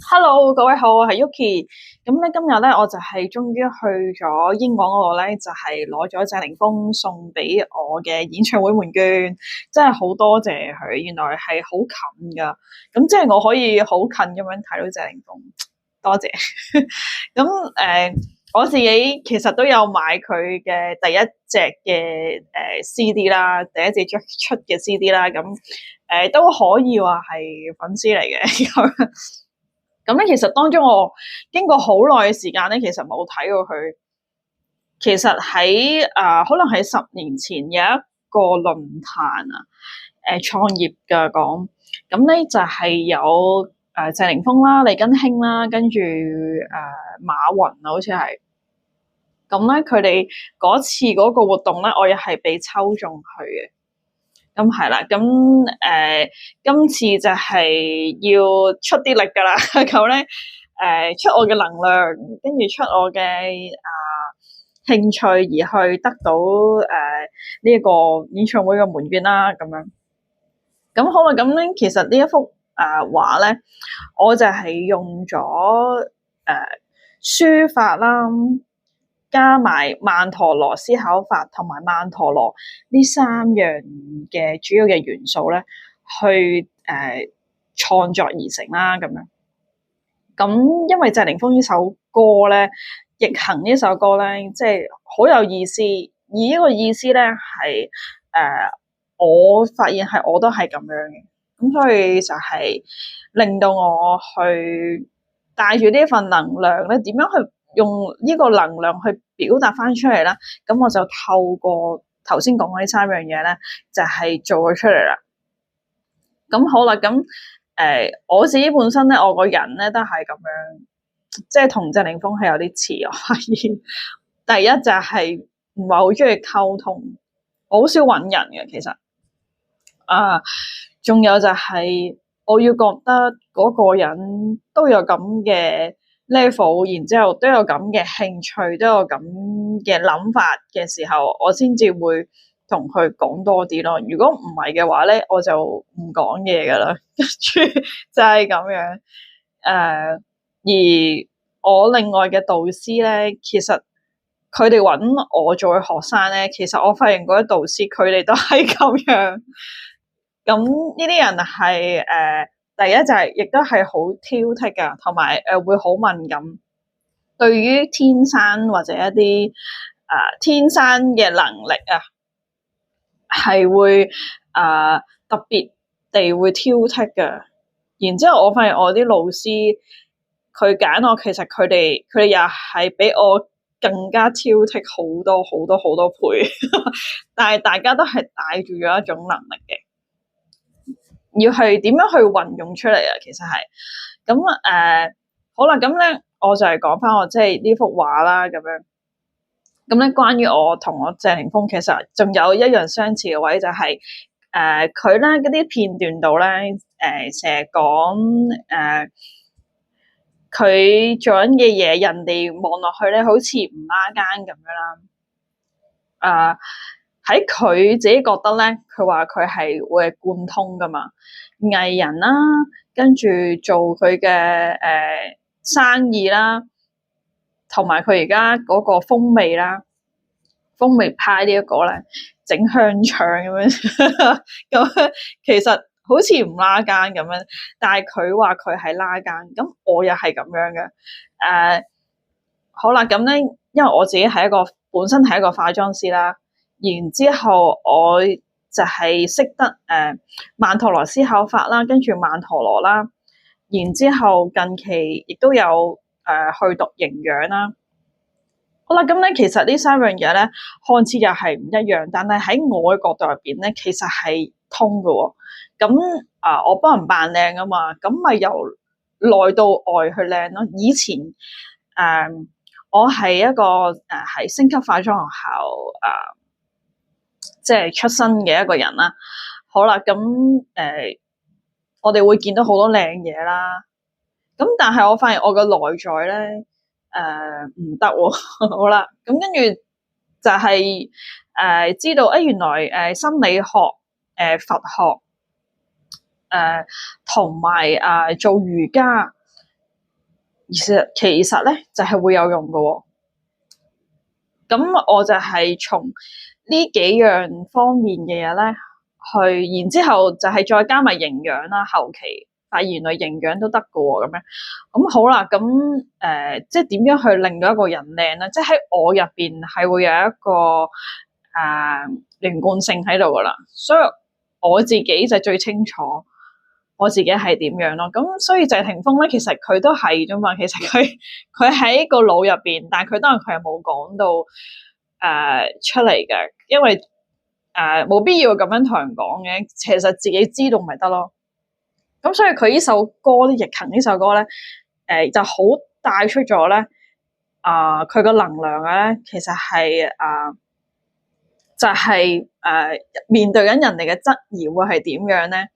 Hello，各位好，我係 Yuki。咁咧今日咧，我就係終於去咗英國嗰度咧，就係攞咗謝霆鋒送俾我嘅演唱會門券，真係好多謝佢。原來係好近噶，咁即係我可以好近咁樣睇到謝霆鋒，多謝。咁我自己其實都有買佢嘅第一隻嘅CD 啦，第一隻出嘅 CD 啦，咁都可以話係粉絲嚟嘅。咁咧，其實當中我經過好耐嘅時間咧，其實冇睇過佢。其實喺可能喺10年前有一個論壇啊，創業嘅講，咁咧就係有謝霆鋒啦、李根興啦，跟住馬雲啊，好似係。咁咧，佢哋嗰次嗰個活動咧，我又係被抽中去嘅。咁係啦，今次就係要出啲力噶啦，咁咧出我嘅能量，跟住出我嘅興趣，而去得到呢一個演唱會嘅門券啦，咁樣。咁好啦，咁咧其實呢一幅畫咧，我就係用咗書法啦。加埋曼陀羅思考法同埋曼陀羅呢三樣嘅主要嘅元素咧，去創作而成啦咁樣。咁因為謝霆鋒呢首歌咧，逆行呢首歌咧，即係好有意思。而呢個意思咧係我發現係我都係咁樣嘅。咁所以就係令到我去帶住呢份能量咧，點樣去用呢個能量去表達翻出嚟啦，咁我就透過頭先講嘅呢三樣嘢咧，就係做咗出嚟啦。咁好啦，咁我自己本身咧，我個人咧都係咁樣，即係同謝霆鋒係有啲似，我發現。第一就係唔係好中意溝通，我好少揾人嘅其實。仲有就係我要覺得嗰個人都有咁嘅level，然之後都有咁嘅興趣，都有咁嘅諗法嘅時候，我先至會同佢講多啲咯。如果唔係嘅話咧，我就唔講嘢噶啦。跟住就係咁樣。而我另外嘅導師咧，其實佢哋揾我做嘅學生咧，其實我發現嗰啲導師佢哋都係咁樣。咁呢啲人係第一就係亦都係好挑剔噶，同埋會好敏感，對於天生或者一啲天生嘅能力啊，係會特別地會挑剔噶。然之後我發現我啲老師佢揀我，其實佢哋又係比我更加挑剔好多好多好多倍，但係大家都係帶住咗一種能力嘅。要係點樣去運用出嚟啊？其實係咁好啦，咁咧我就係講翻我即係呢幅畫啦，咁樣咁咧關於我同我謝霆鋒，其實仲有一樣相似嘅位就係佢咧嗰啲片段度咧成日講佢做緊嘅嘢，人哋望落去咧好似唔拉更咁樣啦。喺佢自己覺得咧，佢話佢係會貫通噶嘛，藝人啦，跟住做佢嘅生意啦，同埋佢而家嗰個風味啦，風味派呢一個咧，整香腸咁樣，咁其實好似唔拉更咁樣，但係佢話佢係拉更，咁我又係咁樣嘅。好啦，咁咧，因為我自己係本身係一個化妝師啦。然之後我就係識得曼陀羅思考法啦，跟住曼陀羅啦，然之後近期亦都有去讀營養啦。好啦，咁咧其實呢三樣嘢咧，看似又係唔一樣，但係喺我嘅角度入邊咧，其實係通嘅喎。咁我幫人扮靚啊嘛，咁咪由內到外去靚咯。以前我係一個係星級化妝學校即係出身嘅一個人啦。好啦，咁我哋會見到好多靚嘢啦。咁但係我發現我嘅內在咧，唔得喎。好啦，咁跟住就係知道原來心理學、佛學同埋做瑜伽其實咧就係會有用嘅喎。咁我就係從呢幾樣方面嘅嘢咧，然之後就係再加埋營養啦。後期發現原來營養都得嘅喎，咁樣咁好啦。即係點樣去令到一個人靚咧？即係喺我入邊係會有一個連貫性喺度噶啦，所以我自己就最清楚我自己係點樣咯。咁所以謝霆鋒咧，其實佢都係啫嘛。其實佢喺個腦入邊，但係當然佢係冇講到出嚟嘅，因為冇必要咁樣同人講嘅。其實自己知道咪得咯。咁所以佢呢首歌《逆行》呢首歌咧，就好帶出咗咧佢個能量咧，其實係就係面對緊人哋嘅質疑會係點樣咧？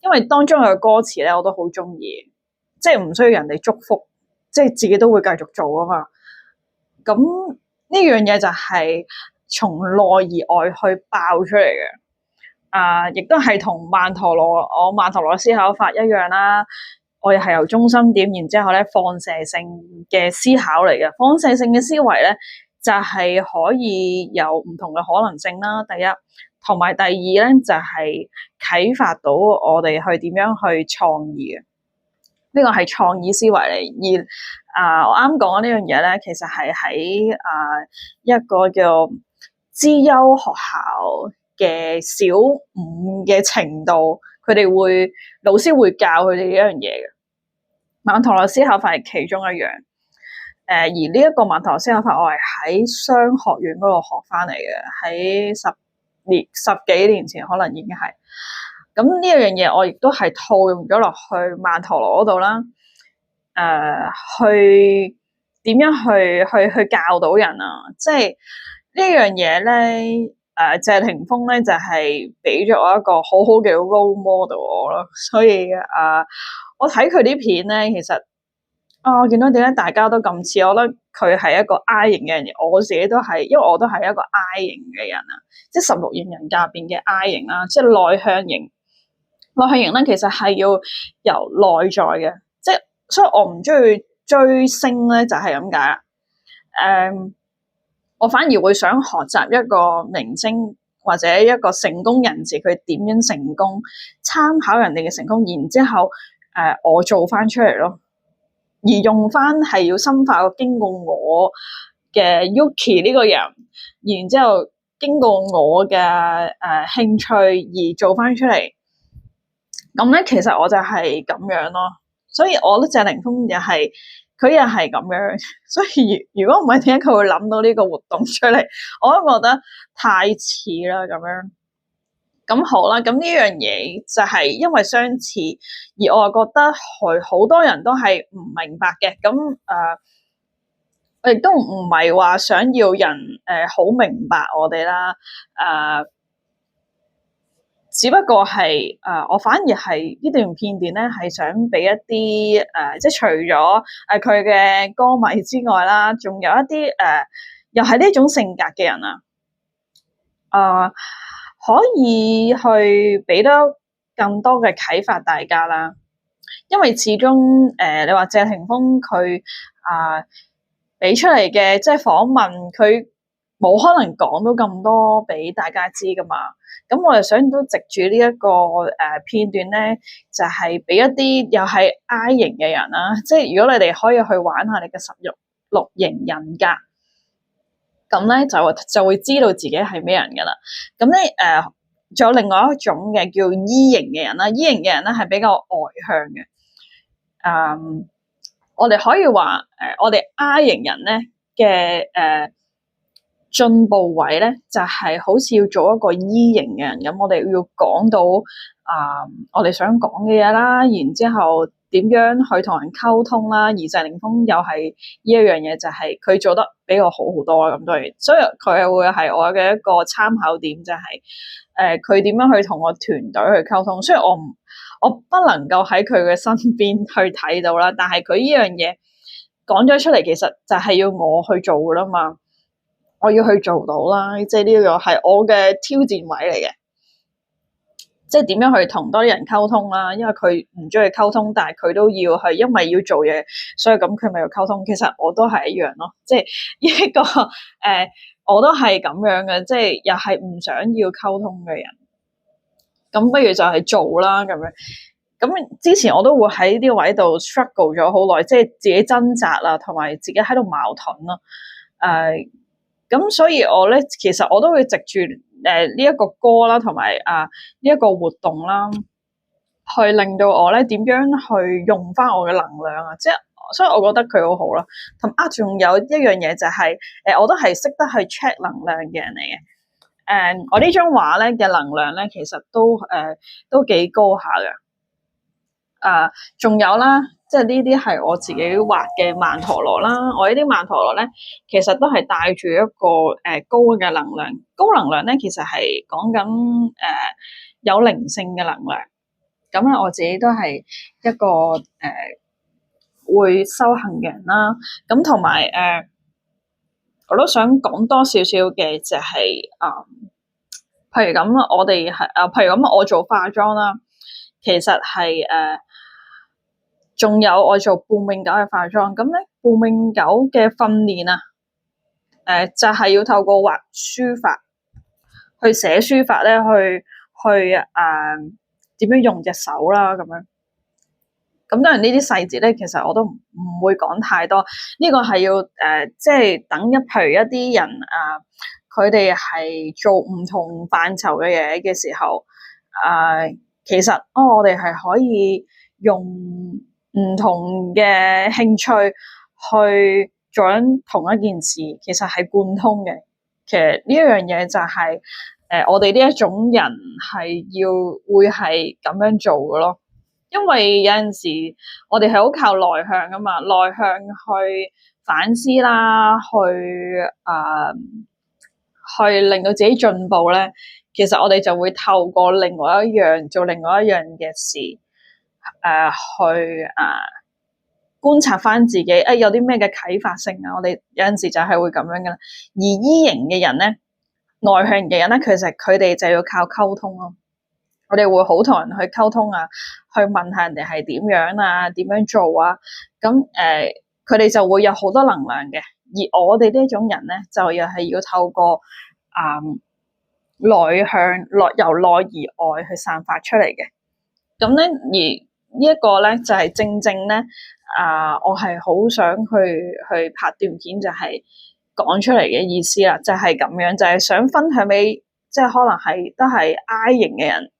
因為當中嘅歌詞咧，我都好中意，即係唔需要人哋祝福，即係自己都會繼續做啊嘛。咁呢樣嘢就係從內而外去爆出嚟嘅。亦都係同曼陀羅思考法一樣啦。我哋係由中心點，然之後咧放射性嘅思考嚟嘅。放射性嘅思維咧，就係可以有唔同嘅可能性啦。第一，同埋第二咧，就係啟發到我哋去點樣去創意嘅。呢個係創意思維嚟。而我啱講嘅呢樣嘢咧，其實係喺一個叫資優學校嘅小五嘅程度，老師會教佢哋呢樣嘢嘅。曼陀羅思考法係其中一樣。而呢一個曼陀羅思考法，我係喺商學院嗰度學翻嚟嘅，喺十幾年前可能已經係。咁呢一樣嘢，我亦都係套用咗落去曼陀羅嗰度啦。去點樣去教到人啊？即係呢樣嘢咧，謝霆鋒咧就係俾咗我一個好好嘅 role model 我咯。所以我睇佢啲片咧，其實我見到點解大家都咁似，我覺得佢係一個 I 型嘅人，我自己都係，因為我都係一個 I 型嘅人啊，即係16型人格入邊嘅 I 型啦，即係內向型。內向型咧，其實係要由內在嘅，即係所以我唔中意追星咧，就係咁解啦。我反而會想學習一個明星或者一個成功人士，佢點樣成功，參考人哋嘅成功，然之後我做翻出嚟咯。而用翻係要深化個經過我嘅 Yuki 呢個人，然之後經過我嘅興趣而做翻出嚟。咁咧，其實我就係咁樣咯。所以我覺得謝霆鋒佢又係咁樣。所以如果唔係，點解佢會諗到呢個活動出嚟？我都覺得太似啦咁樣。咁好啦，咁呢樣嘢就係因為相似，而我又覺得佢好多人都係唔明白嘅。咁我亦都唔係話想要人好明白我哋啦。只不過係我反而係呢段片段咧，係想俾一啲即係除咗佢嘅歌迷之外啦，仲有一啲又係呢種性格嘅人啊。可以去俾到更多嘅啟發大家啦，因為始終你話謝霆鋒佢俾出嚟嘅即係訪問，佢冇可能講到咁多俾大家知噶嘛。咁我就想都藉住呢一個片段咧，就係俾一啲又係 I 型嘅人啦，即係如果你哋可以去玩下你嘅16型人格。咁咧就會知道自己係咩人噶啦。咁咧仲有另外一種嘅叫 E 型嘅人啦。E 型嘅人咧係比較外向嘅。我哋可以話我哋 I 型人咧嘅進步位咧，就係好似要做一個 E 型嘅人咁。我哋要講到我哋想講嘅嘢啦，然之後點樣去同人溝通啦。而謝霆鋒又係呢一樣嘢，就係佢做得比我好好多咁多嘢，所以佢係會係我嘅一個參考點，就係佢點樣去同我團隊去溝通。雖然我不能夠喺佢嘅身邊去睇到啦，但係佢呢樣嘢講咗出嚟，其實就係要我去做噶啦嘛。我要去做到啦，即係呢個係我嘅挑戰位嚟嘅。即係點樣去同多啲人溝通啦，因為佢唔中意溝通，但係佢都要係因為要做嘢，所以咁佢咪要溝通。其實我都係一樣咯，即係一個我都係咁樣嘅，即係又係唔想要溝通嘅人。咁不如就係做啦咁樣。咁之前我都會喺呢啲位度 struggle 咗好耐，即係自己掙扎啦，同埋自己喺度矛盾咯。咁所以我咧，其實我都會藉住呢一個歌啦，同埋呢一個活動啦，去令到我咧點樣去用翻我嘅能量啊！即係所以我覺得佢好好啦。同仲有一樣嘢就係我都係識得去 check 能量嘅人嚟嘅。我呢張畫咧嘅能量咧，其實都幾高下嘅。仲有啦，即係呢啲係我自己畫嘅曼陀羅啦。我呢啲曼陀羅咧，其實都係帶住一個高嘅能量。高能量咧，其實係講緊有靈性嘅能量。咁咧，我自己都係一個會修行嘅人啦。咁同埋我都想講多少少嘅就係譬如咁，我哋係譬如咁，我做化妝啦，其實係仲有我做半永久嘅化妝，咁咧半永久嘅訓練啊，就係要透過畫書法去寫書法咧，去點樣用隻手啦咁樣。咁當然呢啲細節咧，其實我都唔會講太多。呢個係要即係等譬如一啲人佢哋係做唔同範疇嘅嘢嘅時候，其實我哋係可以用唔同嘅興趣去做緊同一件事，其實係貫通嘅。其實呢一樣嘢就係我哋呢一種人係會係咁樣做嘅咯。因為有陣時我哋係好靠內向噶嘛，內向去反思啦，去令到自己進步咧。其實我哋就會透過另外一樣嘅事，去觀察翻自己，有啲咩嘅啟發性啊。我哋有陣時就係會咁樣噶啦。而 E 型嘅人咧，內向嘅人咧，其實佢哋就要靠溝通咯。我哋會好同人去溝通啊，去問下人哋係點樣啊，點樣做啊。咁佢哋就會有好多能量嘅。而我哋呢種人咧，就又係要透過內向由內而外去散發出嚟嘅。咁咧，而呢一個咧就係正正咧我係好想去拍段片，就係講出嚟嘅意思啦，就係咁樣，就係想分享俾即係可能係都係 I 型嘅人。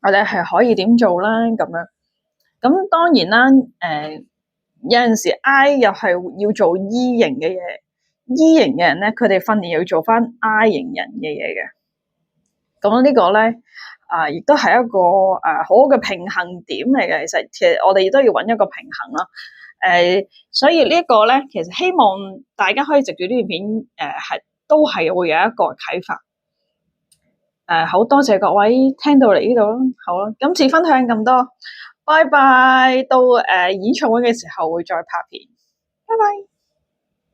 我哋係可以點做啦？咁樣，咁當然啦。有陣時 I 又係要做 E 型嘅嘢，E 型嘅人咧，佢哋訓練要做翻 I 型人嘅嘢嘅。咁呢個咧，亦都係一個好嘅平衡點嚟嘅。其實我哋亦都要揾一個平衡咯。所以呢一個咧，其實希望大家可以藉住呢段片，都係會有一個啟發。好多謝各位聽到嚟呢度咯，好啦，今次分享咁多，拜拜。到演唱會嘅時候會再拍片，拜拜。